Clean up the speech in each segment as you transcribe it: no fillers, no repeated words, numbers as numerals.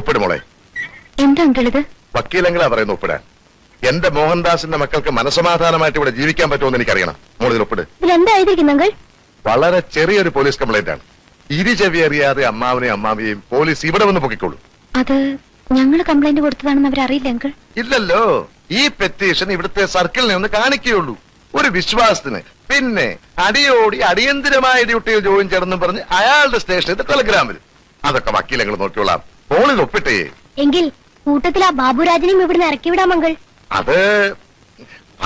ഒപ്പിടുമോളെ. എന്താ അങ്കിൾ ഇത്? വക്കീലെങ്കിലാ പറയുന്ന ഒപ്പിടാൻ. എന്റെ മോഹൻദാസിന്റെ മക്കൾക്ക് മനസമാധാനമായിട്ട് ഇവിടെ ജീവിക്കാൻ പറ്റുമെന്ന് എനിക്കറിയണം. മോളിൽ ഒപ്പിട്. ഇതിലെന്താ? വളരെ ചെറിയൊരു പോലീസ് കംപ്ലൈന്റ് ആണ്. ചെവി അറിയാതെ അമ്മാവനെയും അമ്മാവിയെയും പോലീസ് ഇവിടെ വന്ന് പൊക്കിക്കോളൂ. അത് ഞങ്ങൾ കംപ്ലൈന്റ് കൊടുത്തതാണെന്ന് അവരറിയില്ല അങ്കിൾ. ഇല്ലല്ലോ, ഈ പെറ്റീഷൻ ഇവിടുത്തെ സർക്കിളിനെ ഒന്ന് കാണിക്കുകയുള്ളൂ, ഒരു വിശ്വാസത്തിന്. പിന്നെ അടിയോടി അടിയന്തിരമായ ഡ്യൂട്ടിയിൽ ജോയിൻ ചെയ്യണമെന്ന് പറഞ്ഞ് അയാളുടെ സ്റ്റേഷനിൽ ടെലഗ്രാമിൽ. അതൊക്കെ വക്കീലങ്ങൾ നോക്കിയോളാം. മോളിൽ ഒപ്പിട്ടേ. എങ്കിൽ കൂട്ടത്തിൽ ആ ബാബുരാജിനെയും ഇവിടുന്ന് ഇറക്കി വിടാം അങ്കിൾ.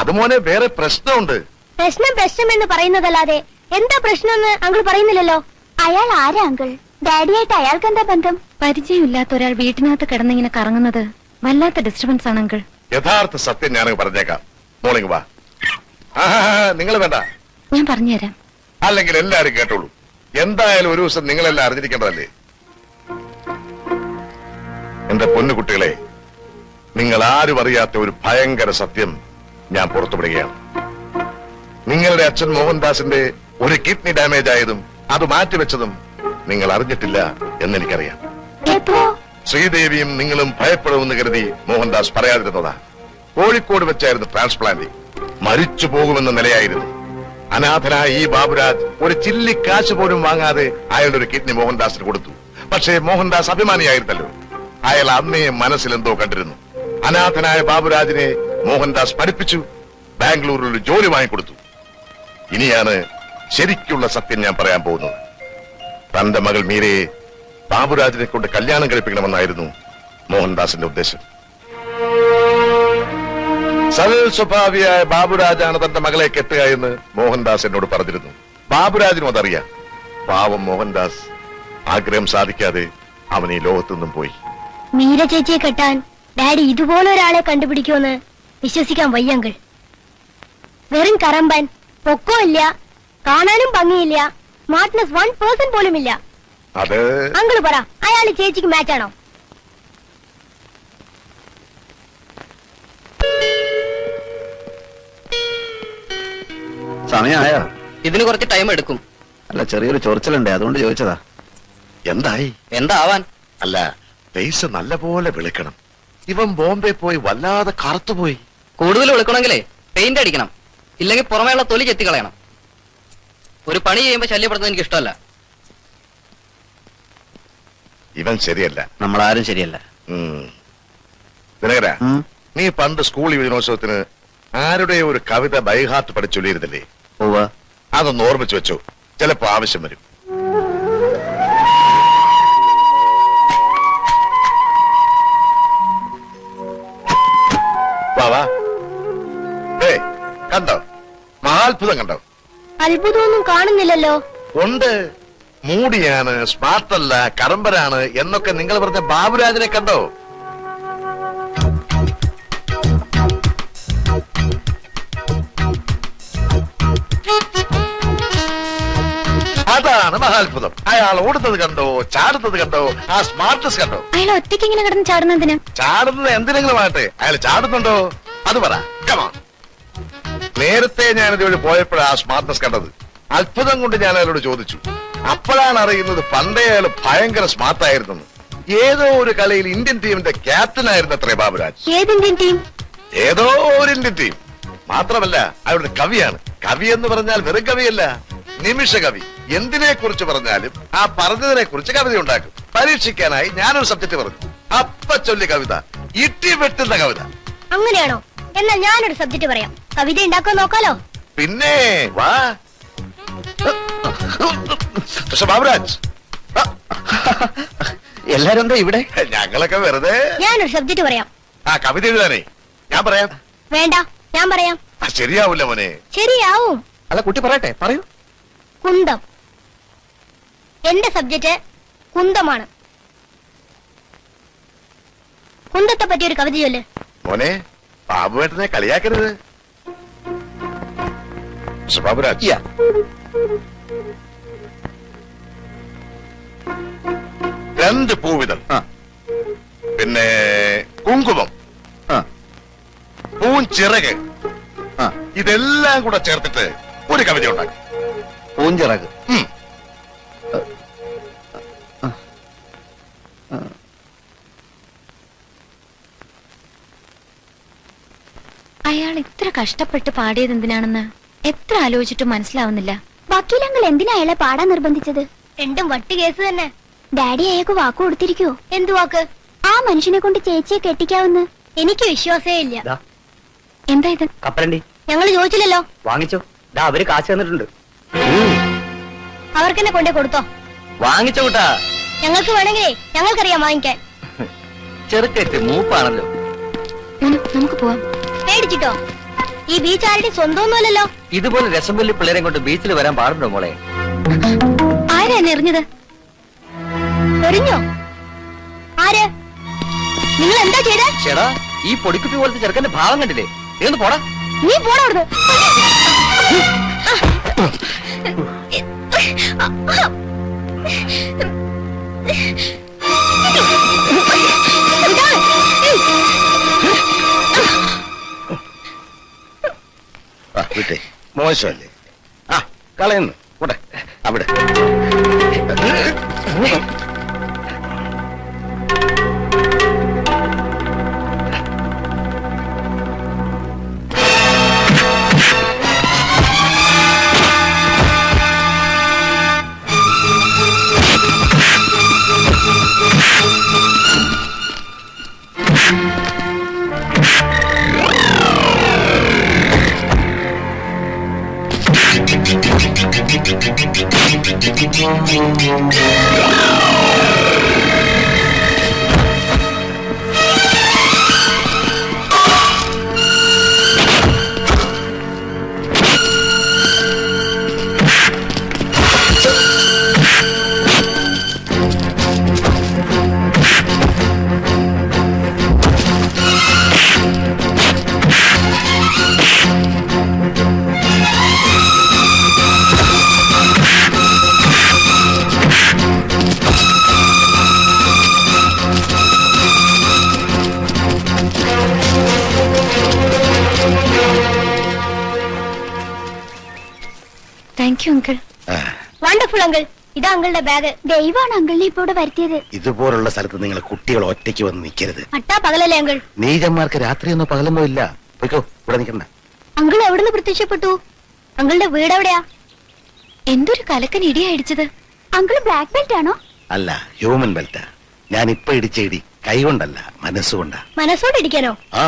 അത് മോനെ വേറെ പ്രശ്നമുണ്ട്. പ്രശ്നം എന്ന് പറയുന്നതല്ലാതെ എന്താ പ്രശ്നമെന്ന് അങ്കിൾ പറയുന്നില്ലല്ലോ. അയാൾ ആരാ അങ്കിൾ? ഡാഡിയായിട്ട് അയാൾക്ക് എന്താ ബന്ധം? പരിചയമില്ലാത്ത ഒരാൾ വീട്ടിനകത്ത് കിടന്നിങ്ങനെ കറങ്ങുന്നത് വല്ലാത്ത ഡിസ്റ്റർബൻസ് ആണ് അങ്കിൾ. യഥാർത്ഥ സത്യം ഞാൻ പറഞ്ഞേക്കാം. മോളിങ് വാ. നിങ്ങൾ വേണ്ട, ഞാൻ പറഞ്ഞുതരാം. അല്ലെങ്കിൽ എല്ലാരും കേട്ടോളൂ. എന്തായാലും ഒരു ദിവസം നിങ്ങളെല്ലാം അറിഞ്ഞിരിക്കേണ്ടതല്ലേ. എന്റെ പൊന്നുകുട്ടികളെ, നിങ്ങൾ ആരും അറിയാത്ത ഒരു ഭയങ്കര സത്യം ഞാൻ പുറത്തുവിടുകയാണ്. നിങ്ങളുടെ അച്ഛൻ മോഹൻദാസിന്റെ ഒരു കിഡ്നി ഡാമേജ് ആയതും അത് മാറ്റിവെച്ചതും നിങ്ങൾ അറിഞ്ഞിട്ടില്ല എന്നെനിക്കറിയാം. ശ്രീദേവിയും നിങ്ങളും ഭയപ്പെടുമെന്ന് കരുതി മോഹൻദാസ് പറയാതിരുന്നതാ. കോഴിക്കോട് വെച്ചായിരുന്നു ട്രാൻസ്പ്ലാന്റിംഗ്. മരിച്ചു പോകുമെന്ന നിലയായിരുന്നു. അനാഥനായ ഈ ബാബുരാജ് ഒരു ചില്ലി കാശ് പോലും വാങ്ങാതെ അയാളുടെ ഒരു കിഡ്നി മോഹൻദാസിന് കൊടുത്തു. പക്ഷേ മോഹൻദാസ് അഭിമാനിയായിരുന്നല്ലോ. അയാൾ അന്നേ മനസ്സിലെന്തോ കണ്ടിരുന്നു. അനാഥനായ ബാബുരാജിനെ മോഹൻദാസ് പഠിപ്പിച്ചു, ബാംഗ്ലൂരിൽ ഒരു ജോലി വാങ്ങിക്കൊടുത്തു. ഇനിയാണ് ശരിക്കുള്ള സത്യം ഞാൻ പറയാൻ പോകുന്നത്. തന്റെ മകൾ മീരയെ ബാബുരാജിനെ കൊണ്ട് കല്യാണം കഴിപ്പിക്കണമെന്നായിരുന്നു മോഹൻദാസിന്റെ ഉദ്ദേശം. സരൽ സ്വഭാവിയായ ബാബുരാജാണ് തന്റെ മകളെ കെട്ടുക എന്ന് മോഹൻദാസ് എന്നോട് പറഞ്ഞിരുന്നു. ബാബുരാജിനും അതറിയാം. പാവം മോഹൻദാസ് ആഗ്രഹം സാധിക്കാതെ അവൻ ഈ ലോകത്തു നിന്നും പോയി. മീര ചേച്ചിയെ കെട്ടാൻ ഡാഡി ഇതുപോലെ ഒരാളെ കണ്ടുപിടിക്കുമെന്ന് വിശ്വസിക്കാൻ വയ്യങ്കിൾ. വെറും കറമ്പൻ, പൊക്കമില്ല, കാണാനും ഭംഗിയില്ല, സ്മാർട്ട്നെസ് 1% പോലും ഇല്ല. അങ്കിള് പറ, അയാൾ ചേച്ചിക്ക് മാച്ചാണോ? സമയമായോ? ഇതിന് കുറച്ച് ടൈം എടുക്കും. അല്ല, ചെറിയൊരു ചൊറിച്ചിലുണ്ടേ, അതുകൊണ്ട് ചോദിച്ചതാ. എന്തായി? എന്താവാൻ? അല്ല, ഫേസ് നല്ല പോലെ വിളിക്കണം. ഇവൻ ബോംബെ പോയി വല്ലാതെ കറുത്തുപോയി. കൂടുതൽ വിളിക്കണമെങ്കിലേ പെയിന്റ് അടിക്കണം, ഇല്ലെങ്കിൽ പുറമേയുള്ള തൊലി ചെത്തിക്കളയണം. ഒരു പണി ചെയ്യുമ്പോ ശല്യപ്പെടുന്നത് എനിക്ക് ഇഷ്ടമല്ല. ഇവൻ ശരിയല്ല. നമ്മളാരും ശരിയല്ല. ദിനകര, നീ പണ്ട് സ്കൂൾ യുവജനോത്സവത്തിന് ആരുടെ ഒരു കവിത ബൈഹാർട്ട് പഠിച്ചൊല്ലിയിരുന്നില്ലേ? അതൊന്ന് ഓർമ്മിച്ചു വെച്ചോ, ചിലപ്പോ ആവശ്യം വരും. കണ്ടോ, മഹാത്ഭുതം കണ്ടോ? അത്ഭുതമൊന്നും കാണുന്നില്ലല്ലോ. ഉണ്ട്. മൂടിയാണ്, സ്മാർട്ടല്ല, കറമ്പരാണ് എന്നൊക്കെ നിങ്ങൾ പറഞ്ഞ ബാബുരാജിനെ കണ്ടോ? അതാണ് മഹാത്ഭുതം. അയാൾ ഓടുന്നത് കണ്ടോ, ചാടുന്നത് കണ്ടോ, ആ സ്മാർട്ട്നെസ് കണ്ടോ? അയാൾ ഒറ്റയ്ക്ക് ഇങ്ങനെ കിടന്ന് ചാടുന്നതിന്? ചാടുന്നത് എന്തിനെങ്കിലും ആകട്ടെ, അയാൾ ചാടുന്നുണ്ടോ അത് പറ. കമാൺ. നേരത്തെ ഞാനിതുവഴി പോയപ്പോഴാ ആ സ്മാർട്ട്നെസ് കണ്ടത്. അത്ഭുതം കൊണ്ട് ഞാൻ അയാളോട് ചോദിച്ചു. അപ്പോഴാണ് അറിയുന്നത് പണ്ടേ അയാൾ ഭയങ്കര സ്മാർട്ടായിരുന്നു. ഏതോ ഒരു കളിയിൽ ഇന്ത്യൻ ടീമിന്റെ ക്യാപ്റ്റൻ ആയിരുന്നു അത്രേ ബാബുരാജ്. ഏത് ഇന്ത്യൻ ടീം? ഏതോ ഒരു ഇന്ത്യൻ ടീം. മാത്രമല്ല അയാളുടെ കവിയാണ്. കവി എന്ന് പറഞ്ഞാൽ വെറും കവിയല്ല, നിമിഷ കവി. എന്തിനെ കുറിച്ച് പറഞ്ഞാലും ആ പറഞ്ഞതിനെ കുറിച്ച് കവിത ഉണ്ടാക്കും. പരീക്ഷിക്കാനായി ഞാനൊരു സബ്ജക്ട് പറഞ്ഞു. അപ്പ ചൊല്ലി കവിത, ഇട്ടി വെട്ടുന്ന കവിത. അങ്ങനെയാണോ? എന്നാൽ ഞാനൊരു സബ്ജക്ട് പറയാം. കവിത ഉണ്ടാക്കാൻ നോക്കാലോ? പിന്നെ വാ. ബാബുരാജ്, എല്ലാരും എന്താ ഇവിടെ? ഞങ്ങളൊക്കെ വെറുതെ. ഞാനൊരു സബ്ജക്ട് പറയാം. ആ കവിത എഴുതാനേ ഞാൻ പറയാം. വേണ്ട, ഞാൻ പറയാം. ശരിയാവൂല മോനെ. ശരിയാവും. അല്ല, കുട്ടി പറയട്ടെ, പറയൂ. കുന്തം. എന്റെ സബ്ജക്ട് കുന്തമാണ്. കുന്തത്തെ പറ്റി ഒരു കവിത ചൊല്ല്. മോനെ, ബാബുവേട്ടനെ കളിയാക്കരുത്. ബാബുരാജ്, രണ്ട് പൂവിതൾ, പിന്നെ കുങ്കുമം, പൂഞ്ചിറക്, ഇതെല്ലാം കൂടെ ചേർത്തിട്ട് ഒരു കവിത ഉണ്ടാക്കി. പൂഞ്ചിറക്. അയാൾ ഇത്ര കഷ്ടപ്പെട്ട് പാടിയത് എന്തിനാണെന്ന് എത്ര ആലോചിച്ചിട്ടും മനസ്സിലാവുന്നില്ല. വക്കീലങ്ങൾ എന്തിനാ അയാളെ പാടാൻ നിർബന്ധിച്ചത്? രണ്ടും വട്ടി കേസ് തന്നെ. ഡാഡി അയാൾക്ക് വാക്ക് കൊടുത്തിരിക്കോ? എന്തു വാക്ക്? ആ മനുഷ്യനെ കൊണ്ട് ചേച്ചിയെ കെട്ടിക്കാവുന്ന് എനിക്ക് വിശ്വാസേ ഇല്ല. എന്താ ഇത്? കപ്പലണ്ടി ഞങ്ങൾ ചോദിച്ചില്ലല്ലോ. വാങ്ങിച്ചോ, അവര് കാശ് തന്നിട്ടുണ്ട്. അവർക്കെന്നെ കൊണ്ടേ കൊടുത്തോ? വാങ്ങിച്ചോ കൂട്ടാ. ഞങ്ങൾക്ക് വേണമെങ്കിലേ ഞങ്ങൾക്കറിയാം വാങ്ങിക്കാൻ. ചെറുക്കറ്റ് മൂപ്പാണല്ലോ. നമുക്ക് പോവാം. പേടിച്ചിട്ടോ? ഈ ബീച്ച് ആരുടെ സ്വന്തമൊന്നുമല്ലല്ലോ. ഇതുപോലെ രസംപൊല്ലി പിള്ളേരെ കൊണ്ട് ബീച്ചിൽ വരാൻ പാടുണ്ടോ മോളെ? ആരാ എന്നെ എറിഞ്ഞത്? എറിഞ്ഞോ? ആര്? നിങ്ങൾ എന്താ ചെയ്തേ? ചേടാ, ഈ പൊടിക്കുപ്പി പോലത്തെ ചെറുക്കന്റെ ഭാവം കണ്ടില്ലേ? നീ പോടാ. നീ പോടാ അവിടുന്ന്. വിട്ടേ, മോശമല്ലേ? ആ കളയുന്നു കൂടെ അവിടെ. Thank you uncle. Wonderful uncle. ഇതാ അങ്കിളുടെ ബാഗ്. ദൈവമാണ് അങ്കിളിനെ ഇപ്പൊ ഇവിടെ വരുത്തിയത്. ഇതുപോലുള്ള സ്ഥലത്ത് നിങ്ങൾ കുട്ടികൾ ഒറ്റയ്ക്ക് വന്ന് നിൽക്കരുത്. അട്ടാ പകലല്ലേ അങ്കിൾ? നീചന്മാർക്ക് രാത്രിയൊന്നും പകലൊന്നും ഇല്ല. പോയിക്കോ, ഇവിടെ നിൽക്കണ്ട. അങ്കിൾ എവിടുന്ന് പ്രത്യക്ഷപ്പെട്ടു? അങ്കിളുടെ വീട് എവിടെയാ? എന്തൊരു കലക്കൻ ഇടിയാ ഇടിച്ചത്. അങ്കിൾ ബ്ലാക്ക് ബെൽറ്റ് ആണോ? അല്ല, ഹ്യൂമൻ ബെൽറ്റാ. ഞാൻ ഇപ്പൊ ഇടിച്ച ഇടി കൈകൊണ്ടല്ല, മനസ്സുകൊണ്ടാ. മനസ്സോടെ ഇടിക്കാനോ? ആ,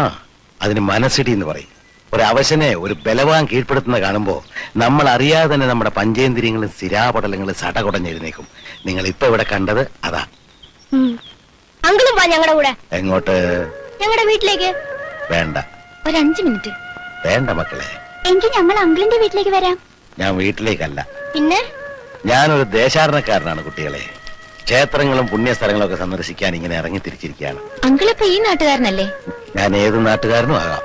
അതിന് മനസ്സിടി എന്ന് പറയും. ഒരു അവശനെ ഒരു ബലവാൻ കീഴ്പ്പെടുത്തുന്ന കാണുമ്പോ നമ്മൾ അറിയാതെ തന്നെ നമ്മുടെ പഞ്ചേന്ദ്രിയങ്ങളും സ്ഥിരാപടലങ്ങളും സടകുടഞ്ഞെഴുന്നേക്കും. നിങ്ങൾ ഇപ്പൊ ഇവിടെ കണ്ടത് അതാ. അങ്കിളും വാ ഞങ്ങളുടെ കൂടെ. എങ്ങോട്ട്? ഞങ്ങളുടെ വീട്ടിലേക്ക്. വേണ്ട. ഒരു 5 മിനിറ്റ്. വേണ്ട മക്കളെ. എങ്കിൽ ഞങ്ങൾ അങ്കിളിന്റെ വീട്ടിലേക്ക് വരാം. ഞാൻ വീട്ടിലേക്കല്ല. പിന്നെ? ഞാനൊരു ദേശാടനക്കാരനാണ് കുട്ടികളെ. ക്ഷേത്രങ്ങളും പുണ്യസ്ഥലങ്ങളും ഒക്കെ സന്ദർശിക്കാൻ ഇങ്ങനെ ഇറങ്ങി തിരിച്ചിരിക്കുകയാണ്. അങ്കിൾ ഇപ്പൊ ഈ നാട്ടുകാരനല്ലേ? ഞാൻ ഏത് നാട്ടുകാരനും ആകാം.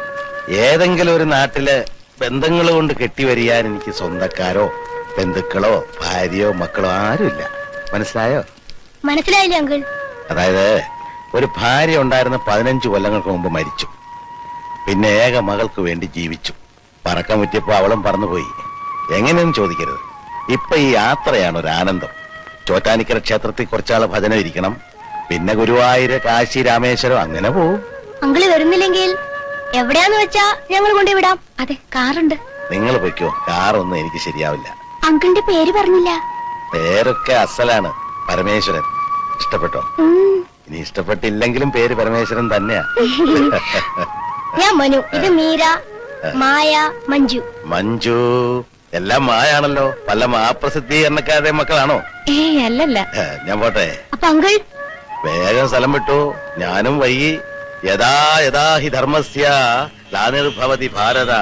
ഏതെങ്കിലും ഒരു നാട്ടില് ബന്ധങ്ങൾ കൊണ്ട് കെട്ടിവരിയാൻ എനിക്ക് സ്വന്തക്കാരോ ബന്ധുക്കളോ ഭാര്യയോ മക്കളോ ആരുമില്ല. മനസ്സിലായോ? മനസ്സിലായില്ലേ അങ്കിൾ? അതായത് ഒരു ഭാര്യ ഉണ്ടായിരുന്ന 15 കൊല്ലങ്ങൾക്ക് മുമ്പ് മരിച്ചു. പിന്നെ ഏക മകൾക്ക് വേണ്ടി ജീവിച്ചു. പറക്കാൻ പറ്റിയപ്പോ അവളും പറന്നുപോയി. എങ്ങനെയൊന്നും ചോദിക്കരുത്. ഇപ്പൊ ഈ യാത്രയാണ് ഒരു ആനന്ദം. ചോറ്റാനിക്കര ക്ഷേത്രത്തിൽ കുറച്ചാള് ഭജന ഇരിക്കണം. പിന്നെ ഗുരുവായൂര്, കാശി, രാമേശ്വരം അങ്ങനെ പോവും. അങ്കിള് വരുന്നില്ലെങ്കിൽ എവിടെയാന്ന് വെച്ചാ ഞങ്ങൾ കൊണ്ടുവിടാം. അതെ, കാറുണ്ട്. നിങ്ങൾ പൊയ്ക്കോ. കാറൊന്നും എനിക്ക് ശരിയാവില്ല. അങ്കിളിന്റെ പേര് പറഞ്ഞില്ല. പേരൊക്കെ അസലാണ്. പരമേശ്വരൻ. ഇഷ്ടപ്പെട്ടോ? ഇനി ഇഷ്ടപ്പെട്ടില്ലെങ്കിലും പേര് പരമേശ്വരൻ തന്നെയാ. ഞാൻ മനു. ഇത് മീര, മായ, മഞ്ജു. മഞ്ജു എല്ലാം മായാണല്ലോ. വല്ല മാപ്രസിദ്ധീകരണക്കാരുടെ മക്കളാണോ? ഏയ് അല്ലല്ല. ഞാൻ പോട്ടെ. അപ്പൊ അങ്കിൾ വേഗം സ്ഥലം വിട്ടു. ഞാനും വൈകി. യഥാ യഥാ ഹി ധർമ്മസ്യ ഗ്ലാനിർഭവതി ഭാരത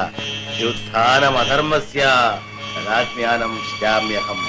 യുദ്ധാനമധർമ്മസ്യ തഥാജ്ഞാനം ശ്യാമ്യഹം.